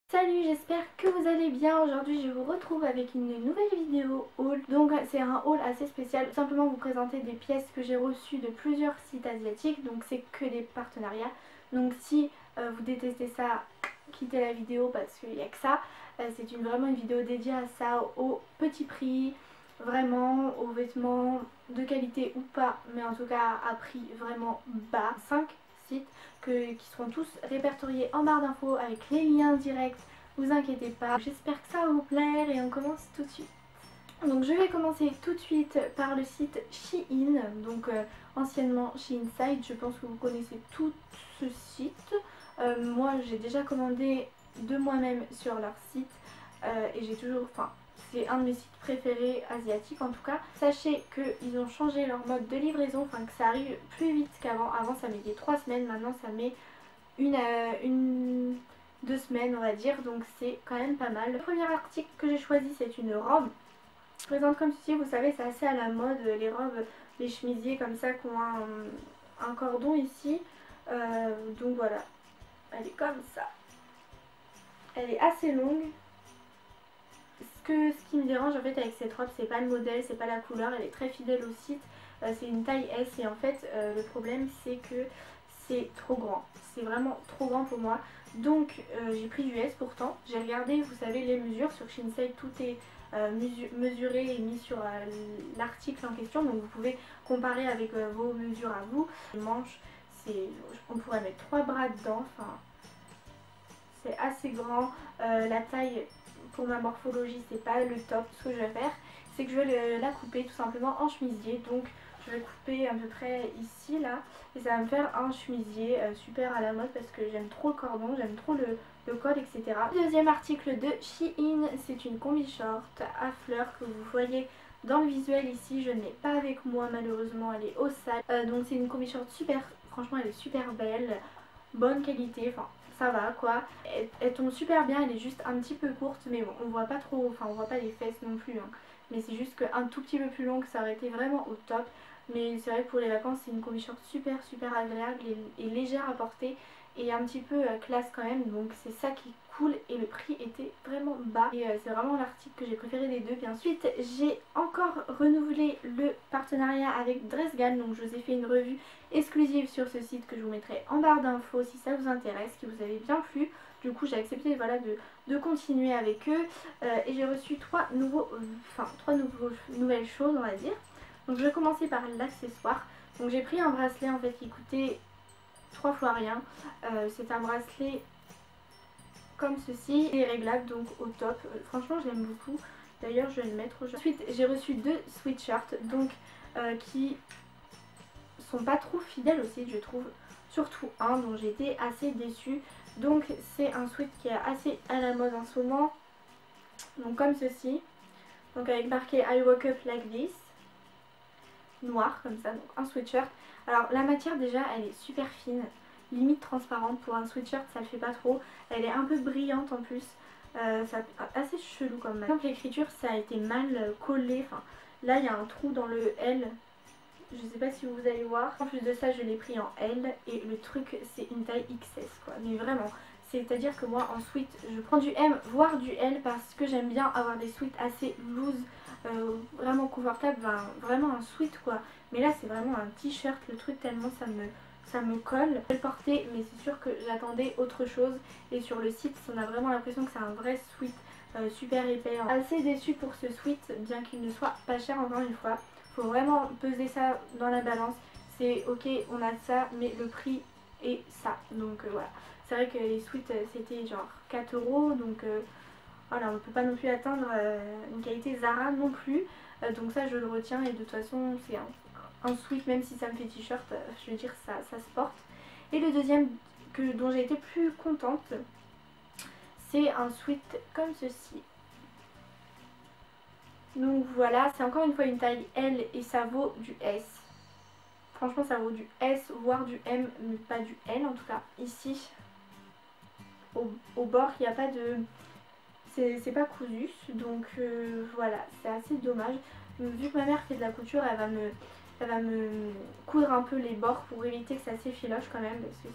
Salut, j'espère que vous allez bien. Aujourd'hui je vous retrouve avec une nouvelle vidéo haul. Donc c'est un haul assez spécial, tout simplement vous présenter des pièces que j'ai reçues de plusieurs sites asiatiques. Donc c'est que des partenariats. Donc si vous détestez ça, quittez la vidéo parce qu'il n'y a que ça. C'est vraiment une vidéo dédiée à ça, au petit prix, vraiment aux vêtements de qualité ou pas, mais en tout cas à prix vraiment bas. 5 sites qui seront tous répertoriés en barre d'infos avec les liens directs, vous inquiétez pas. J'espère que ça va vous plaire et on commence tout de suite. Donc je vais commencer tout de suite par le site Shein, donc anciennement Sheinside. Je pense que vous connaissez tout ce site. Moi j'ai déjà commandé de moi-même sur leur site et j'ai toujours, c'est un de mes sites préférés asiatiques en tout cas. Sachez qu'ils ont changé leur mode de livraison, enfin que ça arrive plus vite qu'avant. Avant ça mettait 3 semaines, maintenant ça met une 2 semaines on va dire, donc c'est quand même pas mal. Le premier article que j'ai choisi, c'est une robe. Je présente comme ceci, vous savez c'est assez à la mode les robes, les chemisiers comme ça qui ont un cordon ici. Donc voilà, elle est comme ça. Elle est assez longue. Ce qui me dérange en fait avec cette robe, c'est pas le modèle, c'est pas la couleur, elle est très fidèle au site. C'est une taille S et en fait le problème c'est que c'est trop grand. C'est vraiment trop grand pour moi. Donc j'ai pris du S pourtant. J'ai regardé, vous savez, les mesures sur Shinsei, tout est mesuré et mis sur l'article en question. Donc vous pouvez comparer avec vos mesures à vous. Les manches, on pourrait mettre 3 bras dedans. Enfin, c'est assez grand. La taille pour ma morphologie c'est pas le top. Ce que je vais faire c'est que je vais la couper tout simplement en chemisier. Donc je vais couper à peu près ici là et ça va me faire un chemisier super à la mode parce que j'aime trop le cordon, j'aime trop le col, etc. Le deuxième article de Shein, c'est une combi short à fleurs que vous voyez dans le visuel ici. Je ne l'ai pas avec moi malheureusement, elle est au sac. Donc c'est une combi short super, franchement elle est super belle, bonne qualité, enfin ça va quoi. Elle tombe super bien, elle est juste un petit peu courte mais bon on voit pas trop, enfin on voit pas les fesses non plus hein. Mais c'est juste qu'un tout petit peu plus longue ça aurait été vraiment au top. Mais c'est vrai que pour les vacances c'est une combi short super agréable et légère à porter et un petit peu classe quand même, donc c'est ça qui est cool et le prix était vraiment bas et c'est vraiment l'article que j'ai préféré des deux. Puis ensuite j'ai encore renouvelé le partenariat avec Dressgal, donc je vous ai fait une revue exclusive sur ce site que je vous mettrai en barre d'infos si ça vous intéresse, qui vous avait bien plu. Du coup j'ai accepté voilà, de continuer avec eux et j'ai reçu trois nouvelles choses on va dire. Donc je vais commencer par l'accessoire. Donc j'ai pris un bracelet en fait qui coûtait 3 fois rien. C'est un bracelet comme ceci, il est réglable donc au top. Franchement je l'aime beaucoup. D'ailleurs je vais le mettre aujourd'hui. Ensuite j'ai reçu deux sweatshirts donc qui sont pas trop fidèles aussi je trouve. Surtout un dont j'ai été assez déçue. Donc c'est un sweat qui est assez à la mode en ce moment. Donc comme ceci. Donc avec marqué I woke up like this. Noir comme ça, donc un sweatshirt. Alors la matière déjà elle est super fine, limite transparente pour un sweatshirt, ça le fait pas trop. Elle est un peu brillante en plus, ça assez chelou comme matière. Donc l'écriture ça a été mal collé, enfin là il y a un trou dans le L, je sais pas si vous allez voir. En plus de ça je l'ai pris en L et le truc c'est une taille XS quoi, mais vraiment. C'est à dire que moi en sweat je prends du M voire du L parce que j'aime bien avoir des sweats assez loose, vraiment confortable, vraiment un sweat quoi. Mais là c'est vraiment un t-shirt le truc tellement ça me colle. Je vais le porter mais c'est sûr que j'attendais autre chose et sur le site on a vraiment l'impression que c'est un vrai sweat super épais. Assez déçue pour ce sweat bien qu'il ne soit pas cher encore une fois. Faut vraiment peser ça dans la balance. C'est ok on a ça mais le prix est ça. Donc voilà. C'est vrai que les sweats c'était genre 4 € donc voilà, on ne peut pas non plus atteindre une qualité Zara non plus. Donc ça je le retiens et de toute façon c'est un sweat même si ça me fait t-shirt, je veux dire ça se porte. Et le deuxième dont j'ai été plus contente, c'est un sweat comme ceci. Donc voilà, c'est encore une fois une taille L et ça vaut du S. Franchement ça vaut du S voire du M mais pas du L en tout cas. Ici au bord il n'y a pas de... c'est pas cousu donc voilà c'est assez dommage. Vu que ma mère fait de la couture elle va me coudre un peu les bords pour éviter que ça s'effiloche quand même parce que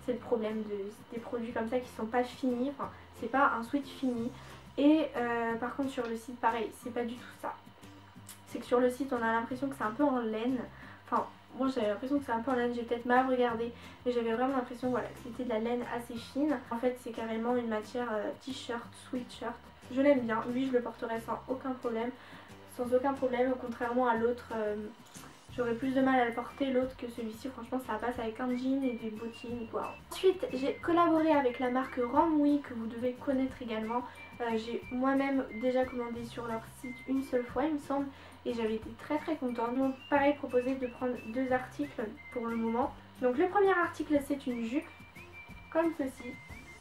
c'est le problème des produits comme ça qui sont pas finis, enfin c'est pas un sweat fini. Et par contre sur le site pareil, c'est pas du tout ça. C'est que sur le site on a l'impression que c'est un peu en laine. Enfin moi j'avais l'impression que c'est un peu en laine, j'ai peut-être mal regardé, mais j'avais vraiment l'impression voilà, que c'était de la laine assez fine. En fait c'est carrément une matière t-shirt, sweatshirt. Je l'aime bien, lui je le porterai sans aucun problème. Sans aucun problème, contrairement à l'autre, j'aurais plus de mal à le porter l'autre que celui-ci. Franchement ça passe avec un jean et des bottines quoi. Ensuite j'ai collaboré avec la marque Ramwi que vous devez connaître également. J'ai moi-même déjà commandé sur leur site une seule fois il me semble. Et j'avais été très contente. Donc pareil, proposé de prendre 2 articles pour le moment. Donc le premier article c'est une jupe comme ceci.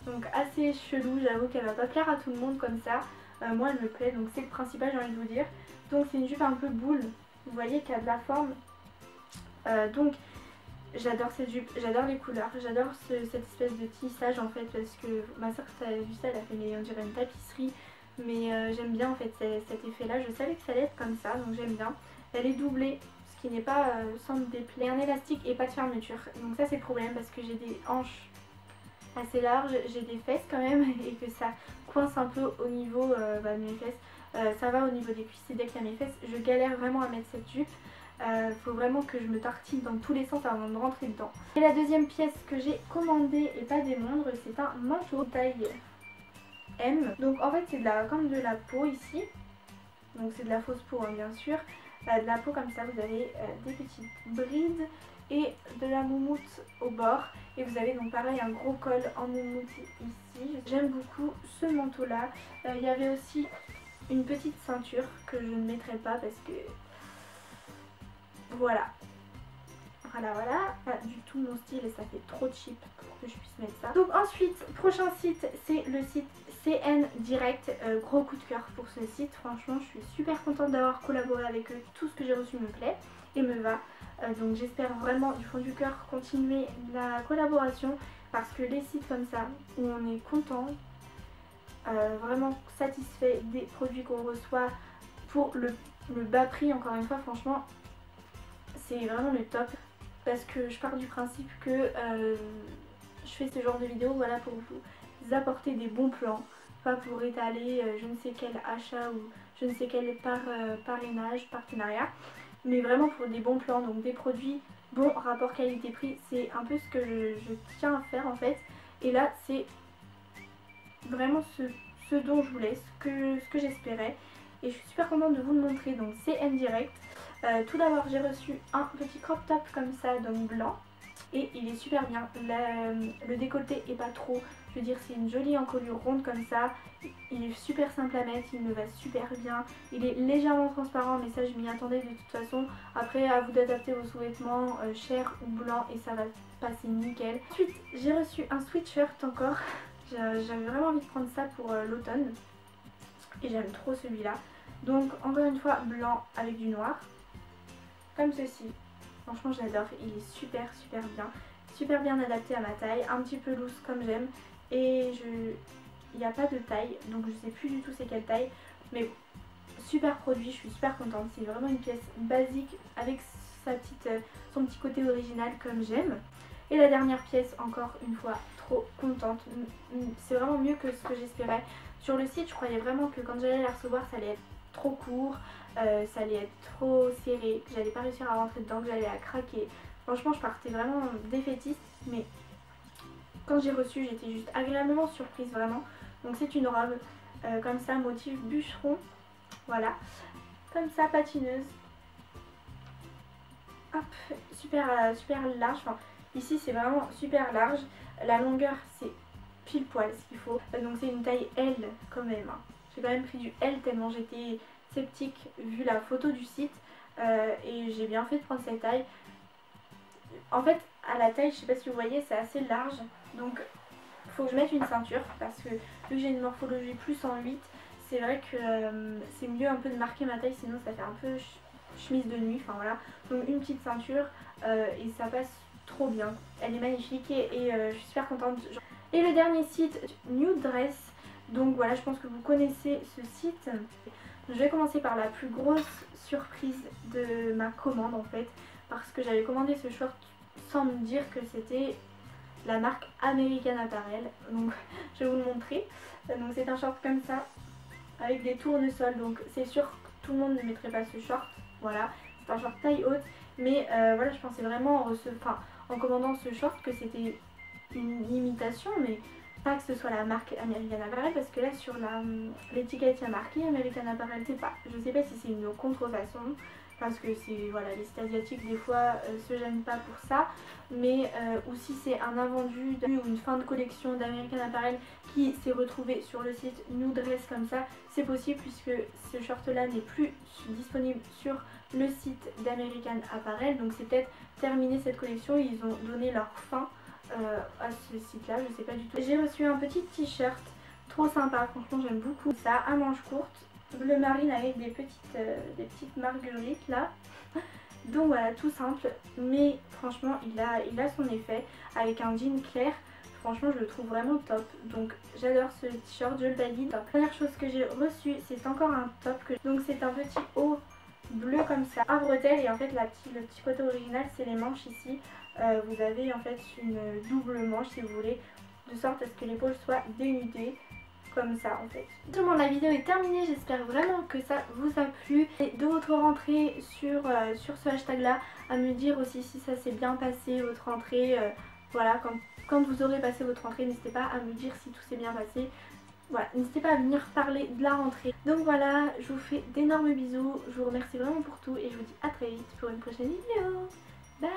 Donc assez chelou, j'avoue qu'elle va pas plaire à tout le monde comme ça. Moi elle me plaît, donc c'est le principal, j'ai envie de vous dire. Donc c'est une jupe un peu boule, vous voyez, qui a de la forme. Donc j'adore cette jupe, j'adore les couleurs, j'adore cette espèce de tissage en fait, parce que ma soeur qui a vu ça, elle a fait on dirait une tapisserie. Mais j'aime bien en fait cet effet là, je savais que ça allait être comme ça, donc j'aime bien. Elle est doublée, ce qui n'est pas sans déplaire, un élastique et pas de fermeture. Donc ça c'est le problème parce que j'ai des hanches assez larges, j'ai des fesses quand même et que ça coince un peu au niveau de mes fesses. Ça va au niveau des cuisses et dès qu'il y a mes fesses, je galère vraiment à mettre cette jupe. Faut vraiment que je me tartine dans tous les sens avant de rentrer dedans. Et la deuxième pièce que j'ai commandée et pas des moindres, c'est un manteau taille M. Donc en fait c'est comme de la peau ici. Donc c'est de la fausse peau hein, bien sûr. De la peau comme ça, vous avez des petites brides et de la moumoute au bord. Et vous avez donc pareil un gros col en moumoute ici. J'aime beaucoup ce manteau là. Il y avait aussi une petite ceinture que je ne mettrai pas parce que voilà. Voilà, pas du tout mon style et ça fait trop cheap pour que je puisse mettre ça. Donc ensuite, prochain site, c'est le site CN Direct. Gros coup de cœur pour ce site, franchement je suis super contente d'avoir collaboré avec eux. Tout ce que j'ai reçu me plaît et me va. Donc j'espère vraiment du fond du cœur continuer la collaboration parce que les sites comme ça où on est content, vraiment satisfait des produits qu'on reçoit pour le bas prix, encore une fois franchement c'est vraiment le top. Parce que je pars du principe que je fais ce genre de vidéo voilà, pour vous apporter des bons plans, pas pour étaler je ne sais quel achat ou je ne sais quel parrainage, partenariat, mais vraiment pour des bons plans, donc des produits bon rapport qualité-prix, c'est un peu ce que je tiens à faire en fait. Et là c'est vraiment ce dont je voulais, ce que j'espérais. Et je suis super contente de vous le montrer, donc c'est CN Direct. Tout d'abord j'ai reçu un petit crop top comme ça, donc blanc. Et il est super bien, le décolleté est pas trop, je veux dire c'est une jolie encolure ronde comme ça. Il est super simple à mettre, il me va super bien. Il est légèrement transparent mais ça je m'y attendais de toute façon. Après à vous d'adapter vos sous-vêtements chair ou blanc et ça va passer nickel. Ensuite j'ai reçu un sweatshirt encore. J'avais vraiment envie de prendre ça pour l'automne. Et j'aime trop celui-là. Donc encore une fois blanc avec du noir. Comme ceci. Franchement j'adore, il est super bien adapté à ma taille, un petit peu loose comme j'aime et il n'y a pas de taille donc je sais plus du tout c'est quelle taille, mais super produit, je suis super contente, c'est vraiment une pièce basique avec son petit côté original comme j'aime. Et la dernière pièce, encore une fois trop contente, c'est vraiment mieux que ce que j'espérais. Sur le site je croyais vraiment que quand j'allais la recevoir ça allait être trop court, ça allait être trop serré, que j'allais pas réussir à rentrer dedans, que j'allais la craquer. Franchement je partais vraiment défaitiste, mais quand j'ai reçu j'étais juste agréablement surprise vraiment. Donc c'est une robe comme ça, motif bûcheron, voilà, comme ça, patineuse. Hop, super large, enfin, ici c'est vraiment super large, la longueur c'est pile poil ce qu'il faut, donc c'est une taille L quand même, hein. J'ai quand même pris du L tellement j'étais sceptique vu la photo du site et j'ai bien fait de prendre cette taille. En fait à la taille, je sais pas si vous voyez, c'est assez large donc il faut que je mette une ceinture parce que vu que j'ai une morphologie plus en 8, c'est vrai que c'est mieux un peu de marquer ma taille sinon ça fait un peu chemise de nuit, enfin voilà. Donc une petite ceinture et ça passe trop bien, elle est magnifique et je suis super contente. Et le dernier site, Nude Dress. Donc voilà, je pense que vous connaissez ce site. Je vais commencer par la plus grosse surprise de ma commande en fait, parce que j'avais commandé ce short sans me dire que c'était la marque American Apparel. Donc je vais vous le montrer. Donc c'est un short comme ça avec des tournesols, donc c'est sûr que tout le monde ne mettrait pas ce short. Voilà, c'est un short taille haute, mais voilà, je pensais vraiment en commandant ce short que c'était une imitation, mais pas que ce soit la marque American Apparel, parce que là sur l'étiquette il y a marqué American Apparel. Je sais pas si c'est une contrefaçon, parce que c'est voilà, les sites asiatiques des fois se gênent pas pour ça, mais ou si c'est un invendu ou une fin de collection d'American Apparel qui s'est retrouvé sur le site New Dress comme ça, c'est possible, puisque ce short là n'est plus disponible sur le site d'American Apparel, donc c'est peut-être terminé cette collection, ils ont donné leur fin à ce site là, je sais pas du tout. J'ai reçu un petit t-shirt trop sympa, franchement j'aime beaucoup ça, à manches courtes, bleu marine avec des petites marguerites là. Donc voilà, tout simple, mais franchement il a son effet avec un jean clair. Franchement je le trouve vraiment top, donc j'adore ce t-shirt, je le valide. La première chose que j'ai reçue, c'est encore un top, donc c'est un petit haut bleu comme ça à bretelles, et en fait le petit côté original c'est les manches ici. Vous avez en fait une double manche si vous voulez, de sorte à ce que l'épaule soit dénudée comme ça en fait. Tout le monde, la vidéo est terminée, j'espère vraiment que ça vous a plu. Et de votre rentrée sur ce hashtag là, à me dire aussi si ça s'est bien passé votre rentrée. Voilà, quand vous aurez passé votre rentrée, n'hésitez pas à me dire si tout s'est bien passé. Voilà, n'hésitez pas à venir parler de la rentrée. Donc voilà, je vous fais d'énormes bisous, je vous remercie vraiment pour tout et je vous dis à très vite pour une prochaine vidéo. Bye.